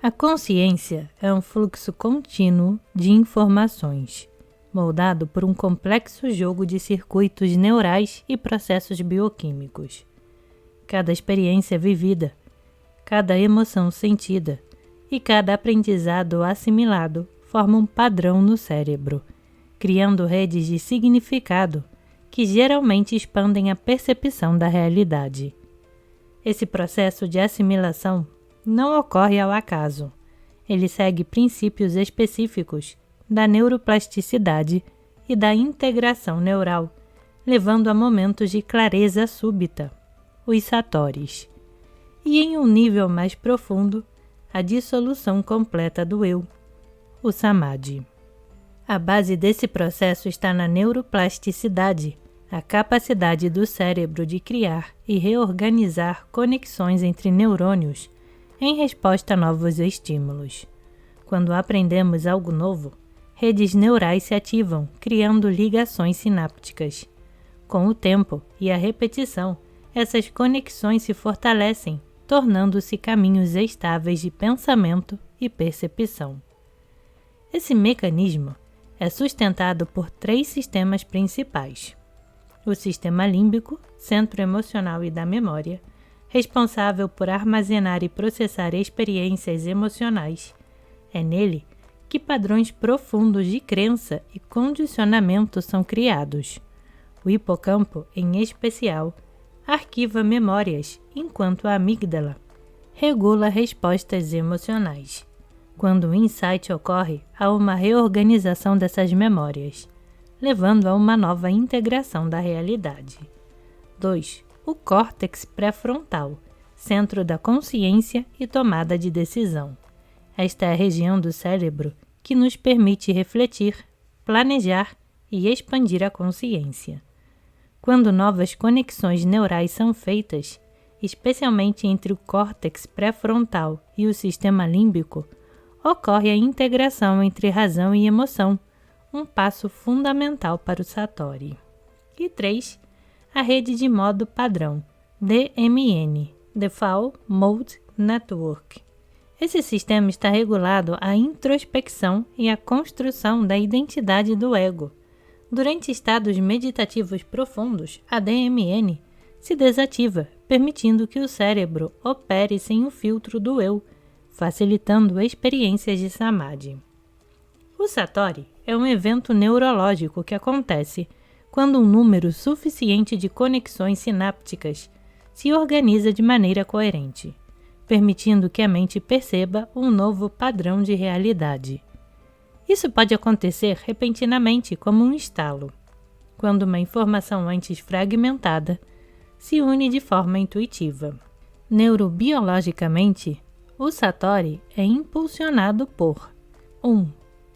A consciência é um fluxo contínuo de informações, moldado por um complexo jogo de circuitos neurais e processos bioquímicos. Cada experiência vivida, cada emoção sentida e cada aprendizado assimilado formam um padrão no cérebro, criando redes de significado que geralmente expandem a percepção da realidade. Esse processo de assimilação não ocorre ao acaso. Ele segue princípios específicos da neuroplasticidade e da integração neural, levando a momentos de clareza súbita, os satóris, e em um nível mais profundo, a dissolução completa do eu, o samadhi. A base desse processo está na neuroplasticidade, a capacidade do cérebro de criar e reorganizar conexões entre neurônios em resposta a novos estímulos. Quando aprendemos algo novo, redes neurais se ativam, criando ligações sinápticas. Com o tempo e a repetição, essas conexões se fortalecem, tornando-se caminhos estáveis de pensamento e percepção. Esse mecanismo é sustentado por 3 sistemas principais. O sistema límbico, centro emocional e da memória, responsável por armazenar e processar experiências emocionais. É nele que padrões profundos de crença e condicionamento são criados. O hipocampo, em especial, arquiva memórias, enquanto a amígdala regula respostas emocionais. Quando o insight ocorre, há uma reorganização dessas memórias, levando a uma nova integração da realidade. 2. O córtex pré-frontal, centro da consciência e tomada de decisão. Esta é a região do cérebro que nos permite refletir, planejar e expandir a consciência. Quando novas conexões neurais são feitas, especialmente entre o córtex pré-frontal e o sistema límbico, ocorre a integração entre razão e emoção, um passo fundamental para o Satori. E 3. A rede de modo padrão, DMN, Default Mode Network. Esse sistema está regulado à introspecção e à construção da identidade do ego. Durante estados meditativos profundos, a DMN se desativa, permitindo que o cérebro opere sem o filtro do eu, facilitando experiências de samadhi. O Satori é um evento neurológico que acontece quando um número suficiente de conexões sinápticas se organiza de maneira coerente, permitindo que a mente perceba um novo padrão de realidade. Isso pode acontecer repentinamente como um estalo, quando uma informação antes fragmentada se une de forma intuitiva. Neurobiologicamente, o Satori é impulsionado por 1.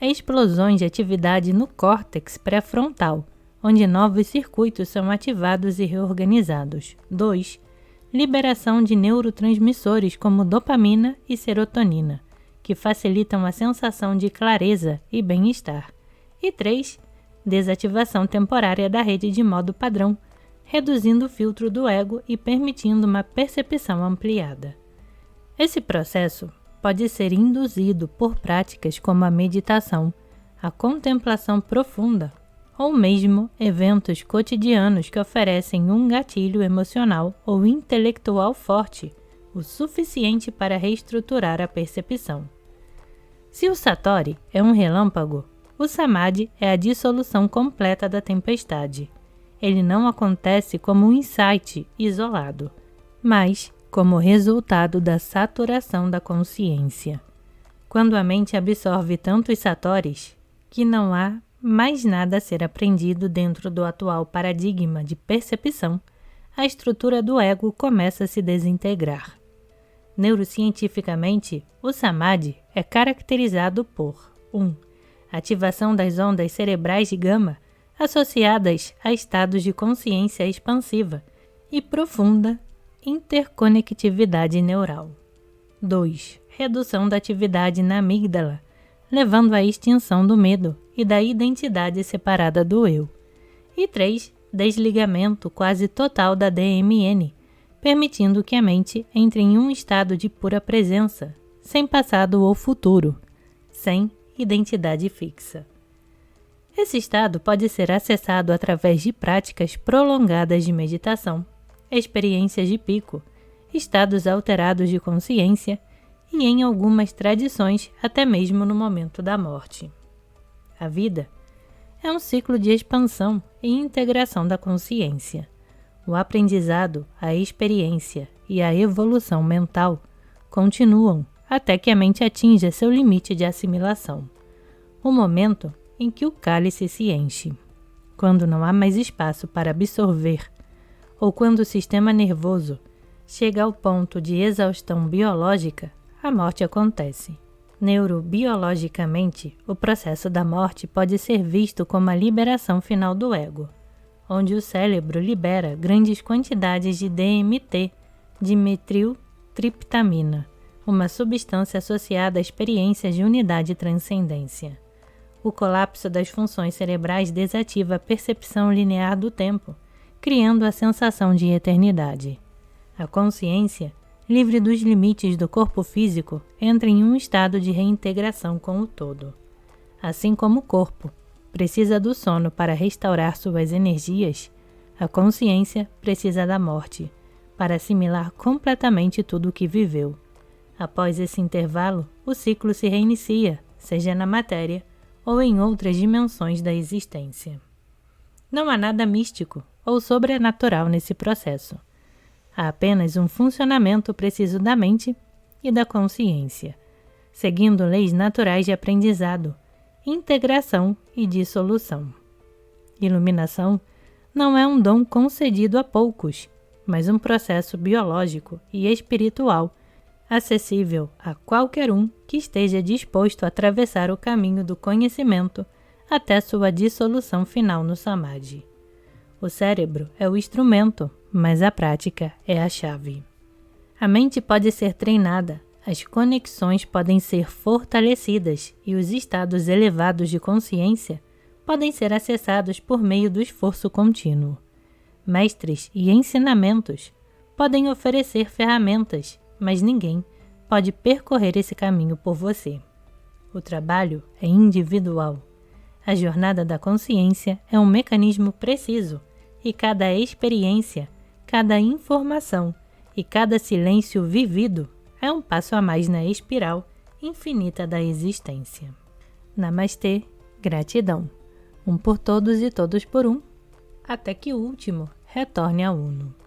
Explosões de atividade no córtex pré-frontal, onde novos circuitos são ativados e reorganizados. 2. Liberação de neurotransmissores como dopamina e serotonina, que facilitam a sensação de clareza e bem-estar. E 3. Desativação temporária da rede de modo padrão, reduzindo o filtro do ego e permitindo uma percepção ampliada. Esse processo pode ser induzido por práticas como a meditação, a contemplação profunda ou mesmo eventos cotidianos que oferecem um gatilho emocional ou intelectual forte, o suficiente para reestruturar a percepção. Se o Satori é um relâmpago, o Samadhi é a dissolução completa da tempestade. Ele não acontece como um insight isolado, mas como resultado da saturação da consciência. Quando a mente absorve tantos Satoris que não há mais nada a ser aprendido dentro do atual paradigma de percepção, a estrutura do ego começa a se desintegrar. Neurocientificamente, o Samadhi é caracterizado por 1. Ativação das ondas cerebrais de gama associadas a estados de consciência expansiva e profunda interconectividade neural. 2. Redução da atividade na amígdala, levando à extinção do medo e da identidade separada do eu. E 3. Desligamento quase total da DMN, permitindo que a mente entre em um estado de pura presença, sem passado ou futuro, sem identidade fixa. Esse estado pode ser acessado através de práticas prolongadas de meditação, experiências de pico, estados alterados de consciência e, em algumas tradições, até mesmo no momento da morte. A vida é um ciclo de expansão e integração da consciência. O aprendizado, a experiência e a evolução mental continuam até que a mente atinja seu limite de assimilação, o momento em que o cálice se enche, quando não há mais espaço para absorver, ou quando o sistema nervoso chega ao ponto de exaustão biológica, a morte acontece. Neurobiologicamente, o processo da morte pode ser visto como a liberação final do ego, onde o cérebro libera grandes quantidades de DMT, dimetiltriptamina, uma substância associada à experiência de unidade e transcendência. O colapso das funções cerebrais desativa a percepção linear do tempo, criando a sensação de eternidade. A consciência, livre dos limites do corpo físico, entra em um estado de reintegração com o todo. Assim como o corpo precisa do sono para restaurar suas energias, a consciência precisa da morte para assimilar completamente tudo o que viveu. Após esse intervalo, o ciclo se reinicia, seja na matéria ou em outras dimensões da existência. Não há nada místico ou sobrenatural nesse processo. Há apenas um funcionamento preciso da mente e da consciência, seguindo leis naturais de aprendizado, integração e dissolução. Iluminação não é um dom concedido a poucos, mas um processo biológico e espiritual acessível a qualquer um que esteja disposto a atravessar o caminho do conhecimento até sua dissolução final no Samadhi. O cérebro é o instrumento, mas a prática é a chave. A mente pode ser treinada, as conexões podem ser fortalecidas e os estados elevados de consciência podem ser acessados por meio do esforço contínuo. Mestres e ensinamentos podem oferecer ferramentas, mas ninguém pode percorrer esse caminho por você. O trabalho é individual. A jornada da consciência é um mecanismo preciso e cada experiência, cada informação e cada silêncio vivido é um passo a mais na espiral infinita da existência. Namastê, gratidão. Um por todos e todos por um, até que o último retorne ao uno.